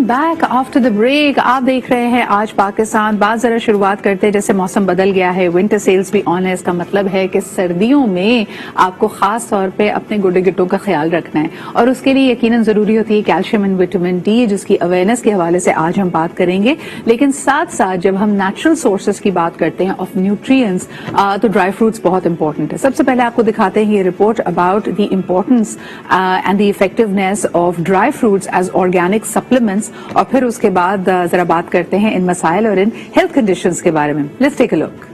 Back after the break. आप देख रहे हैं आज पाकिस्तान. बात जरा शुरुआत करते हैं, जैसे मौसम बदल गया है, विंटर सेल्स भी ऑन है. इसका मतलब है कि सर्दियों में आपको खास तौर पे अपने गुड्डे गिट्टों का ख्याल रखना है और उसके लिए यकीनन जरूरी होती है कैल्शियम एंड विटामिन डी, जिसकी अवेयरनेस के हवाले से आज हम बात करेंगे. लेकिन साथ साथ जब हम नेचुरल सोर्सेज की बात करते हैं ऑफ न्यूट्रिएंट्स, तो ड्राई फ्रूट्स बहुत इंपॉर्टेंट है. सबसे पहले आपको दिखाते हैं ये report about the importance and the effectiveness of dry fruits as organic supplements, और फिर उसके बाद जरा बात करते हैं इन मसाइल और इन हेल्थ कंडीशंस के बारे में. Let's take a look.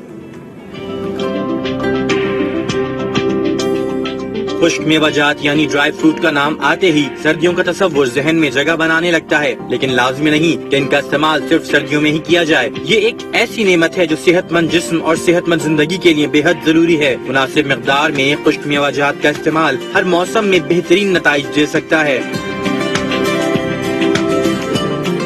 खुश्क मेवाजात यानी ड्राई फ्रूट का नाम आते ही सर्दियों का तस्वुर जहन में जगह बनाने लगता है, लेकिन लाजमी नहीं कि इनका इस्तेमाल सिर्फ सर्दियों में ही किया जाए. ये एक ऐसी नेमत है जो सेहतमंद जिस्म और सेहतमंद जिंदगी के लिए बेहद जरूरी है. मुनासिब मिकदार में खुश्क मेवाजात का इस्तेमाल हर मौसम में बेहतरीन नताइज दे सकता है.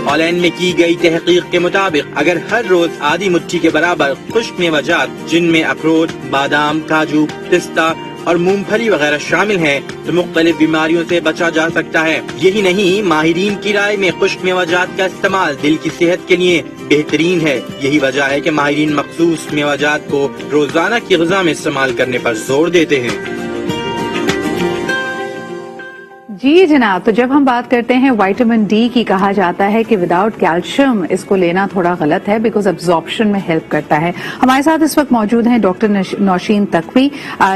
हॉलैंड में की गई तहकीक के मुताबिक अगर हर रोज आधी मुट्ठी के बराबर खुश्क मेवाजात, जिनमें अखरोट, बादाम, काजू, पिस्ता और मूंगफली वगैरह शामिल हैं, तो मुख्तलिफ बीमारियों से बचा जा सकता है. यही नहीं, माहिरीन की राय में खुश्क मेवाजात का इस्तेमाल दिल की सेहत के लिए बेहतरीन है. यही वजह है कि माहिरीन मखसूस मेवाजात को रोजाना की ग़िज़ा में इस्तेमाल करने पर जोर देते हैं. जी जनाब, तो जब हम बात करते हैं विटामिन डी की, कहा जाता है कि विदाउट कैल्शियम इसको लेना थोड़ा गलत है बिकॉज एब्जॉर्प्शन में हेल्प करता है. हमारे साथ इस वक्त मौजूद हैं doctor Nausheen Taqvi.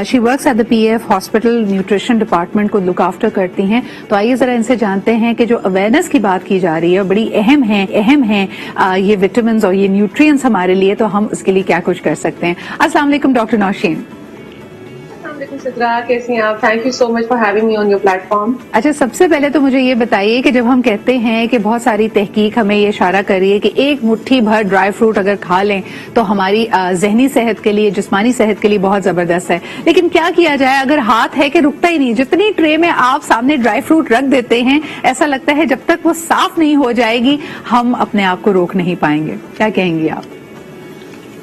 She works at the PF hospital, nutrition department को लुक आफ्टर करती हैं. तो आइए जरा इनसे जानते हैं कि जो अवेयरनेस की बात की जा रही है बड़ी अहम है ये विटामिन और ये न्यूट्रिएंट्स हमारे लिए, तो हम इसके लिए क्या कुछ कर सकते हैं. अस्सलाम वालेकुम डॉक्टर नौशीन. सिद्रा, कैसी हैं आप? Thank you so much for having me on your platform. अच्छा, सबसे पहले तो मुझे ये बताइए कि जब हम कहते हैं कि बहुत सारी तहकीक हमें ये इशारा कर रही है कि एक मुट्ठी भर ड्राई फ्रूट अगर खा लें तो हमारी जहनी सेहत के लिए, जिस्मानी सेहत के लिए बहुत जबरदस्त है, लेकिन क्या किया जाए अगर हाथ है कि रुकता ही नहीं. जितनी ट्रे में आप सामने ड्राई फ्रूट रख देते हैं, ऐसा लगता है जब तक वो साफ नहीं हो जाएगी हम अपने आप को रोक नहीं पाएंगे. क्या कहेंगी आप?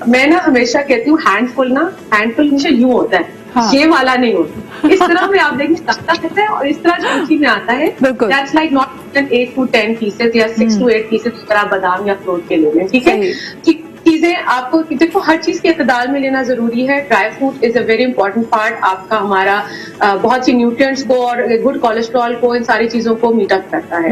मैं ना हमेशा कहती हूँ हैंडफुल हमेशा यूं होता है. हाँ. ये वाला नहीं होता. इस तरह में आप देखिए सकता है और इस तरह जो मुट्ठी में आता है, that's like not 8 to 10 pieces या 6 to 8 पीसेस अगर आप बादाम या अखरोट के ले लें. ठीक है, चीजें आपको देखो हर चीज के इतदाल में लेना जरूरी है. Dry fruit is a very important part. आपका हमारा बहुत सी न्यूट्रिएंट्स को और गुड कोलेस्ट्रॉल को, इन सारी चीजों को मीट अप करता है.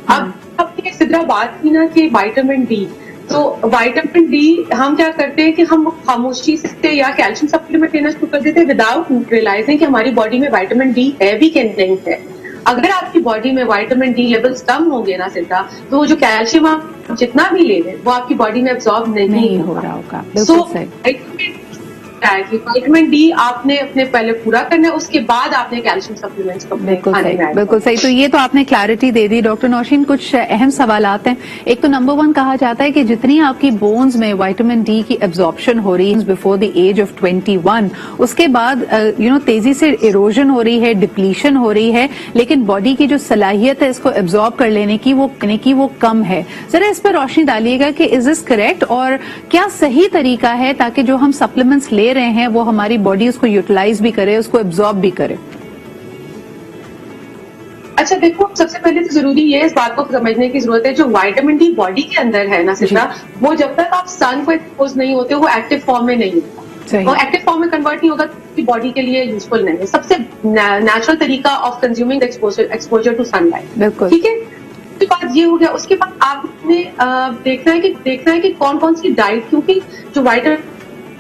अब आपने सिद्रा बात की ना कि विटामिन डी, तो विटामिन डी हम क्या करते हैं कि हम खामोशी से या कैल्शियम सप्लीमेंट लेना शुरू कर देते हैं विदाउट रियलाइजिंग कि हमारी बॉडी में विटामिन डी है भी कि नहीं है. अगर आपकी बॉडी में विटामिन डी लेवल्स कम होंगे ना सिद्धा, तो वो जो कैल्शियम आप जितना भी ले लें वो आपकी बॉडी में एब्जॉर्ब नहीं हो रहा होगा. विटामिन डी आपने अपने पहले पूरा करना है, उसके बाद आपने कैल्शियम सप्लीमेंट्स को बिल्कुल सही. तो ये तो आपने क्लैरिटी दे दी. डॉक्टर नौशीन, कुछ अहम सवाल आते हैं. एक तो नंबर 1 कहा जाता है कि जितनी आपकी बोन्स में विटामिन डी की एब्जॉर्प्शन हो रही है बिफोर द एज ऑफ 21, उसके बाद तेजी से इरोजन हो रही है, डिप्लीशन हो रही है, लेकिन बॉडी की जो सलाहियत है इसको एब्जॉर्ब कर लेने की वो कम है. जरा इस पर रोशनी डालिएगा कि इज दिस करेक्ट, और क्या सही तरीका है ताकि जो हम सप्लीमेंट्स ले रहे हैं वो हमारी बॉडी उसको यूटिलाइज भी करे, उसको एब्जॉर्ब भी करे. अच्छा देखो, सबसे पहले तो जरूरी ये इस बात को समझने की जरूरत है जो विटामिन डी बॉडी के अंदर है ना सिद्धा, वो जब तक आप सन को एक्सपोज नहीं होते वो एक्टिव फॉर्म में नहीं होता. वो एक्टिव फॉर्म में कन्वर्ट नहीं होगा तो बॉडी के लिए यूजफुल नहीं है. सबसे नेचुरल तरीका of consuming exposure to sunlight. ठीक है, उसके बाद ये हो गया. उसके बाद आपने देखना है कि कौन कौन सी डाइट, क्योंकि जो विटामिन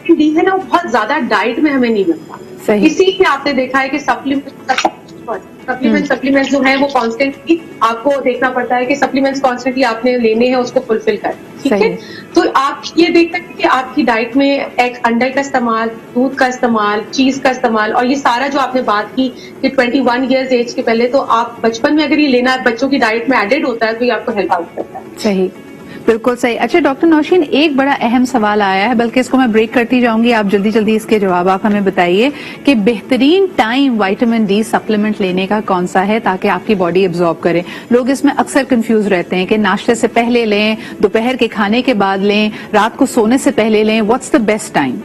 डी है ना वो बहुत ज्यादा डाइट में हमें नहीं मिलता. इसीलिए आपने देखा है कि सप्लीमेंट्स जो है वो कॉन्स्टेंटली आपको देखना पड़ता है कि सप्लीमेंट्स कॉन्स्टेंटली आपने लेने हैं उसको फुलफिल कर. ठीक है, तो आप ये देखते हैं कि आपकी डाइट में एक अंडे का इस्तेमाल, दूध का इस्तेमाल, चीज का इस्तेमाल, और ये सारा जो आपने बात की कि 21 ईयर्स एज के पहले, तो आप बचपन में अगर ये लेना बच्चों की डाइट में एडेड होता है तो ये आपको हेल्प आउट करता है. सही, बिल्कुल सही. अच्छा डॉक्टर नौशीन, एक बड़ा अहम सवाल आया है, बल्कि इसको मैं ब्रेक करती जाऊंगी, आप जल्दी जल्दी इसके जवाब आप हमें बताइए कि बेहतरीन टाइम विटामिन डी सप्लीमेंट लेने का कौन सा है ताकि आपकी बॉडी एब्जॉर्ब करे. लोग इसमें अक्सर कंफ्यूज रहते हैं कि नाश्ते से पहले लें, दोपहर के खाने के बाद लें, रात को सोने से पहले लें. What's the best time?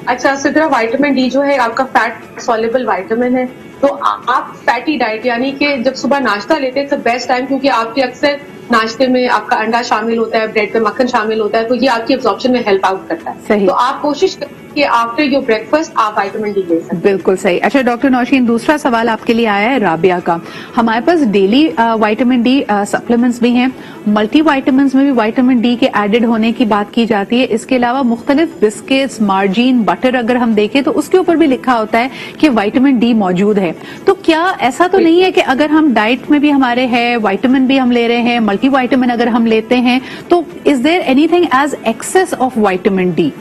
अच्छा सिद्रा, विटामिन डी जो है आपका फैट सॉल्युबल विटामिन है, तो आप फैटी डाइट यानी कि जब सुबह नाश्ता लेते हैं तो बेस्ट टाइम, क्योंकि आपके अक्सर नाश्ते में आपका अंडा शामिल होता है, ब्रेड पे मक्खन शामिल होता है, तो ये आपकी एब्जॉर्प्शन में हेल्प आउट करता है। सही। तो आप कोशिश करें कि आफ्टर योर ब्रेकफास्ट आप विटामिन डी ले सकते हैं। बिल्कुल सही। अच्छा डॉक्टर नौशीन, दूसरा सवाल आपके लिए आया है राबिया का। हमारे पास डेली विटामिन डी सप्लीमेंट्स भी हैं, मल्टी वाइटामिन में भी विटामिन डी के एडेड होने की बात की जाती है। इसके अलावा मुख्तलिफ बिस्किट्स, मार्जिन, बटर अगर हम देखें तो उसके ऊपर भी लिखा होता है कि विटामिन डी मौजूद है। तो क्या ऐसा तो नहीं है कि अगर हम डाइट में भी हमारे है, विटामिन भी हम ले रहे हैं, मल्टी वाइटामिन अगर हम लेते हैं, तो is there anything as excess of vitamin D?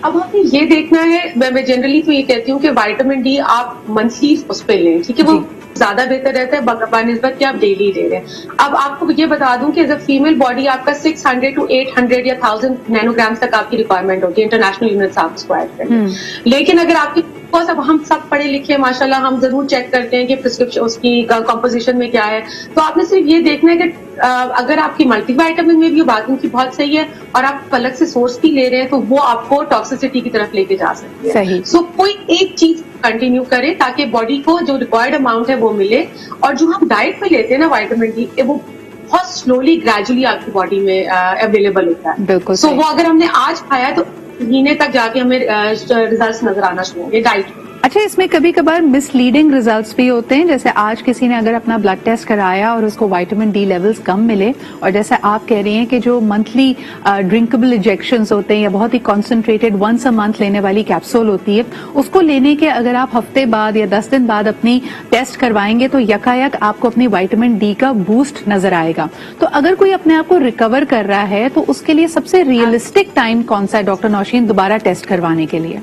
अब हमें ये देखना है, मैं जनरली तो ये कहती हूँ कि विटामिन डी आप मंथली उस पे लें, ठीक है, वो ज्यादा बेहतर रहता है बनिस्बत कि आप डेली ले रहे हैं। अब आपको ये बता दूं कि एज अ फीमेल बॉडी आपका 600 to 800 या 1000 नैनोग्राम्स तक आपकी रिक्वायरमेंट होती है, इंटरनेशनल यूनिट्स आप स्क्वायर करें। लेकिन अगर आपकी, अब हम सब पढ़े लिखे माशाल्लाह, हम जरूर चेक करते हैं कि प्रिस्क्रिप्शन उसकी कंपोजिशन में क्या है। तो आपने सिर्फ ये देखना है कि अगर आपकी मल्टी वाइटामिन में भी बात उनकी बहुत सही है और आप अलग से सोर्स की ले रहे हैं, तो वो आपको टॉक्सिसिटी की तरफ लेके जा सकती है। सही। सो कोई एक चीज कंटिन्यू करें ताकि बॉडी को जो रिक्वायर्ड अमाउंट है वो मिले, और जो हम डाइट में लेते हैं ना विटामिन डी, वो बहुत स्लोली ग्रेजुअली आपकी बॉडी में अवेलेबल होता है। बिल्कुल। सो वो अगर हमने आज खाया तो महीने तक जाके हमें रिजल्ट्स नजर आना शुरू होंगे डाइट में। अच्छा, इसमें कभी कभार मिसलीडिंग रिजल्ट्स भी होते हैं, जैसे आज किसी ने अगर अपना ब्लड टेस्ट कराया और उसको विटामिन डी लेवल्स कम मिले, और जैसे आप कह रही हैं कि जो मंथली ड्रिंकेबल इंजेक्शंस होते हैं या बहुत ही कॉन्सेंट्रेटेड वंस अ मंथ लेने वाली कैप्सूल होती है, उसको लेने के अगर आप हफ्ते बाद या 10 दिन बाद अपनी टेस्ट करवाएंगे तो यकायक आपको अपनी विटामिन डी का बूस्ट नजर आएगा। तो अगर कोई अपने आप को रिकवर कर रहा है तो उसके लिए सबसे रियलिस्टिक टाइम कौन सा है डॉक्टर नौशीन दोबारा टेस्ट करवाने के लिए?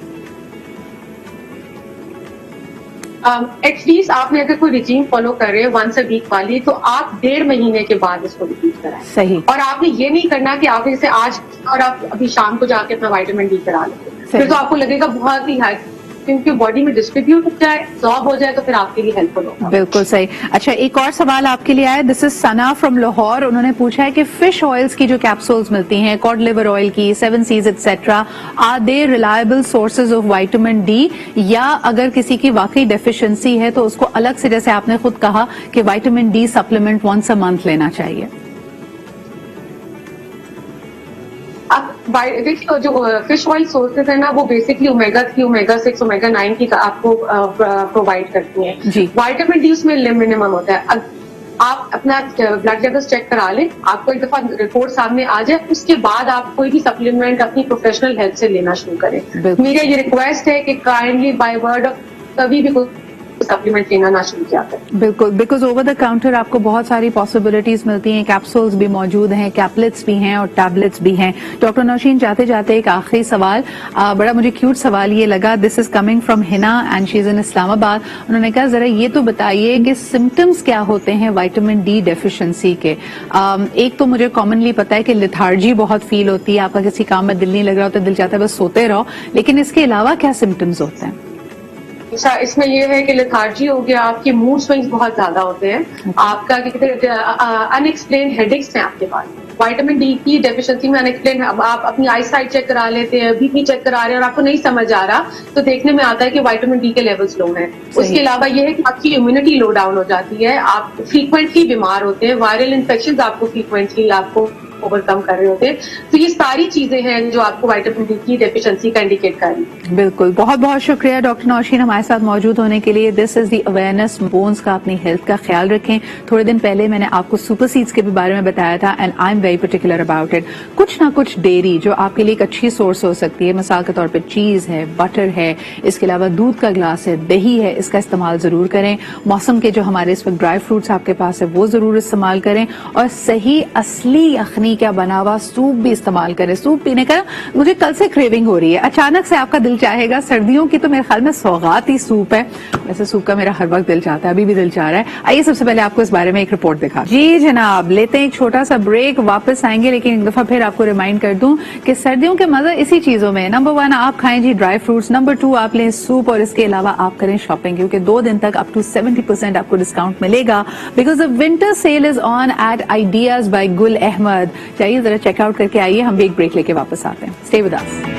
एटलीस्ट आपने अगर कोई रिजीम फॉलो कर रहे हैं वंस अ वीक वाली, तो आप 1.5 महीने के बाद इसको रिपीट कराएं। सही। और आपने ये नहीं करना कि आप इसे आज और आप अभी शाम को जाके अपना विटामिन डी करा लें, फिर तो आपको लगेगा बहुत ही हाई, क्योंकि बॉडी में डिस्ट्रीब्यूट हो जाए, एब्जॉर्ब हो जाए, तो फिर आपके लिए हेल्पफुल होगा। बिल्कुल सही। अच्छा, एक और सवाल आपके लिए आया, this is Sana from Lahore. उन्होंने पूछा है कि फिश ऑयल्स की जो कैप्सूल्स मिलती हैं, कॉड लिवर ऑयल की, 7 seas etcetera, are they reliable sources of vitamin D, या अगर किसी की वाकई डेफिशिएंसी है तो उसको अलग से, जैसे आपने खुद कहा कि vitamin D supplement once a month लेना चाहिए? देखिए, जो फिश ऑयल सोर्सेज है ना, वो बेसिकली ओमेगा 3, ओमेगा 6, ओमेगा 9 की आपको प्रोवाइड करती हैं। विटामिन डी उसमें मिनिमम होता है। आप अपना ब्लड लेवल्स चेक करा लें, आपको एक दफा रिपोर्ट सामने आ जाए, उसके बाद आप कोई भी सप्लीमेंट अपनी प्रोफेशनल हेल्प से लेना शुरू करें। मेरा ये रिक्वेस्ट है कि काइंडली बाय वर्ड कभी भी कोई सप्लीमेंट लेना ना शुरू किया करें। बिल्कुल, बिकॉज ओवर द काउंटर आपको बहुत सारी पॉसिबिलिटीज मिलती हैं, कैप्सूल्स भी मौजूद हैं, कैप्लेट्स भी हैं और टैबलेट्स भी हैं। डॉक्टर नौशीन, जाते जाते एक आखिरी सवाल, बड़ा मुझे क्यूट सवाल ये लगा, this is coming from Hina and she is in Islamabad. उन्होंने कहा जरा ये तो बताइए कि सिम्टम्स क्या होते हैं विटामिन डी डेफिशिएंसी के? एक तो मुझे कॉमनली पता है कि लिथार्जी बहुत फील होती है, आपका किसी काम में दिल नहीं लग रहा होता, दिल चाहता है बस सोते रहो, लेकिन इसके अलावा क्या सिम्टम्स होते हैं? अच्छा, इसमें यह है कि लेथार्जी हो गया, आपके मूड स्विंग्स बहुत ज्यादा होते हैं, आपका क्या कहते हैं अनएक्सप्लेन हेडेक्स हैं आपके पास। विटामिन डी की डेफिशिएंसी में अनएक्सप्लेन, आप अपनी आई साइट चेक करा लेते हैं, बीपी चेक करा रहे हैं और आपको नहीं समझ आ रहा, तो देखने में आता है कि विटामिन डी के लेवल्स लो हैं। उसके अलावा यह है कि आपकी इम्यूनिटी लो डाउन हो जाती है, आप फ्रीक्वेंटली बीमार होते हैं, वायरल इन्फेक्शन आपको फ्रीक्वेंटली आपको ओवरकम कर रहे होते हैं। तो ये सारी चीजें हैं जो आपको विटामिन डी की डेफिशिएंसी का इंडिकेट कर रही है। बिल्कुल, बहुत बहुत शुक्रिया डॉक्टर नौशीन हमारे साथ मौजूद होने के लिए। This is the awareness bones का, अपनी हेल्थ का ख्याल रखें। थोड़े दिन पहले मैंने आपको सुपर सीड्स के भी बारे में बताया था and I am very particular about it. कुछ ना कुछ डेयरी जो आपके लिए एक अच्छी सोर्स हो सकती है, मिसाल के तौर पर चीज है, बटर है, इसके अलावा दूध का ग्लास है, दही है, इसका इस्तेमाल जरूर करें। मौसम के जो हमारे इस वक्त ड्राई फ्रूट्स आपके पास है वो जरूर इस्तेमाल करें, और सही असली यखनी का बना हुआ सूप भी इस्तेमाल करें। सूप पीने का मुझे कल से क्रेविंग हो रही है, अचानक से आपका दिल चाहेगा। सर्दियों की तो मेरे ख्याल में सौगात ही सूप है, वैसे सूप का मेरा हर वक्त दिल चाहता है, अभी भी दिल चाह रहा है। आइए सबसे पहले आपको इस बारे में एक रिपोर्ट दिखा। जी जनाब, लेते हैं एक छोटा सा ब्रेक, वापस आएंगे, लेकिन एक दफा फिर आपको रिमाइंड कर दूं कि सर्दियों के मजा इसी चीजों में। नंबर 1 आप खाएं जी ड्राई फ्रूट्स, नंबर 2 आप लें सूप, और इसके अलावा आप करें शॉपिंग, क्योंकि 2 दिन तक अप टू 70% आपको डिस्काउंट मिलेगा, because the winter sale is on at Ideas by Gul Ahmed. चाहिए जरा चेकआउट करके आइए, हम भी एक ब्रेक लेके वापस आते हैं। Stay with us.